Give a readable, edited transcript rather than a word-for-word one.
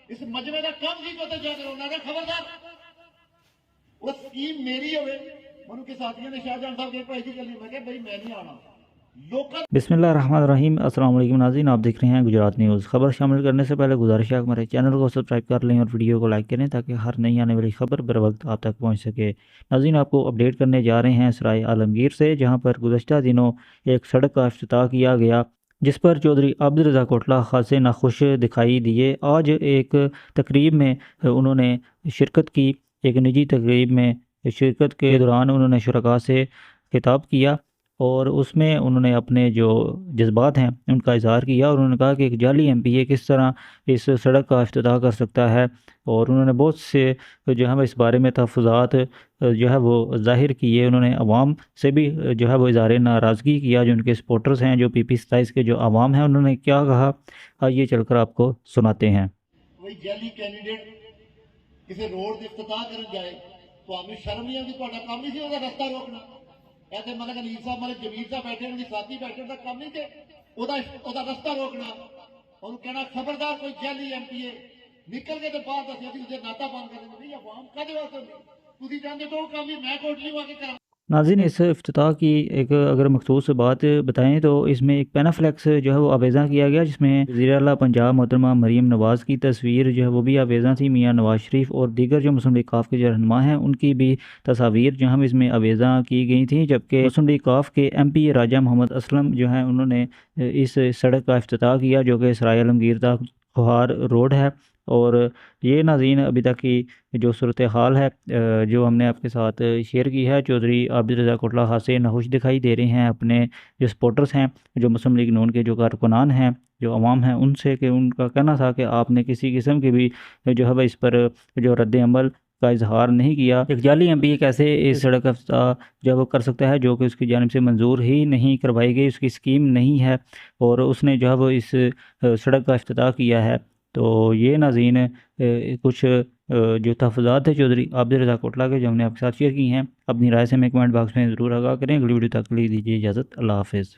اس مجمے کا کم سی کو تو جا کرو نہ خبردار وہ سکیم میری ہوئے منو کے ساتھیوں نے شاہ جان صاحب کے پاس چلی میں کہ بھائی میں نہیں آنا لوکل۔ بسم اللہ الرحمن الرحیم۔ السلام علیکم ناظرین، آپ دیکھ رہے ہیں گجرات نیوز۔ خبر شامل کرنے سے پہلے گزارش ہے کہ ہمارے چینل کو سبسکرائب کر لیں اور ویڈیو کو لائک کریں تاکہ ہر نئی آنے والی خبر بر وقت آپ تک پہنچ سکے۔ ناظرین، آپ کو اپڈیٹ کرنے جا رہے ہیں سرائے عالمگیر سے، جہاں پر گزشتہ دنوں ایک سڑک کا افتتاح کیا گیا جس پر چودھری عبد الرضا کوٹلہ خاصے ناخوش دکھائی دیے۔ آج ایک تقریب میں انہوں نے شرکت کی، ایک نجی تقریب میں شرکت کے دوران انہوں نے شرکاء سے خطاب کیا اور اس میں انہوں نے اپنے جو جذبات ہیں ان کا اظہار کیا، اور انہوں نے کہا کہ ایک جعلی ایم پی اے کس طرح اس سڑک کا افتتاح کر سکتا ہے، اور انہوں نے بہت سے جو ہے اس بارے میں تحفظات جو ہے وہ ظاہر کیے۔ انہوں نے عوام سے بھی جو ہے وہ اظہار ناراضگی کیا، جو ان کے سپورٹرز ہیں، جو PP 27 کے جو عوام ہیں، انہوں نے کیا کہا آئیے چل کر آپ کو سناتے ہیں۔ کوئی جعلی کینڈیڈیٹ کسی روڈ کے افتتاح کرنے جائے تو ہمیں شرم نہیں آتی، تو کام نہیں سی وہ رستہ روکنا۔ ایسے ملک علیل صاحب ملک جمیل صاحب بیٹھے ان کے ساتھی بیٹھے ان کا کام نہیں تھے وہ رستہ روکنا اور کہنا خبردار کوئی جعلی ایم پی اے نکل کے تو باہر دسیا کہ اسے ناتا بند کر دیں۔ عوام کدے واسطے تھی جانتے تو کام میں کوٹلی آ کے کرا۔ ناظرین، اس افتتاح کی ایک اگر مخصوص بات بتائیں تو اس میں ایک پینافلیکس جو ہے وہ آویزاں کیا گیا، جس میں وزیر اعلیٰ پنجاب محترمہ مریم نواز کی تصویر جو ہے وہ بھی آویزاں تھی، میاں نواز شریف اور دیگر جو مسلم لیگ قاف کے جو رہنما ہیں ان کی بھی تصاویر جو ہم اس میں آویزاں کی گئی تھیں، جبکہ مسلم لیگ قاف کے MP راجہ محمد اسلم جو ہیں انہوں نے اس سڑک کا افتتاح کیا جو کہ سرائے عالمگیر تا کھوہار روڈ ہے۔ اور یہ ناظرین ابھی تک کی جو صورتحال ہے جو ہم نے آپ کے ساتھ شیئر کی ہے، چودھری عبد الرضا کوٹلہ خاصے ناخوش دکھائی دے رہے ہیں اپنے جو سپورٹرز ہیں، جو مسلم لیگ نون کے جو کارکنان ہیں، جو عوام ہیں، ان سے کہ ان کا کہنا تھا کہ آپ نے کسی قسم کی بھی جو ہے اس پر جو رد عمل کا اظہار نہیں کیا۔ ایک جعلی ایم پی اے کیسے اس سڑک کا افتتاح جو وہ کر سکتا ہے جو کہ اس کی جانب سے منظور ہی نہیں کروائی گئی، اس کی اسکیم نہیں ہے، اور اس نے جو ہے وہ اس سڑک کا افتتاح کیا ہے۔ تو یہ ناظرین کچھ جو تحفظات تھے چودھری عبد الرضا کوٹلہ کے جو ہم نے آپ کے ساتھ شیئر کی ہیں۔ اپنی رائے سے ہمیں کمنٹ باکس میں ضرور آگاہ کریں۔ اگلی ویڈیو تک کے لیے دیجیے اجازت۔ اللہ حافظ۔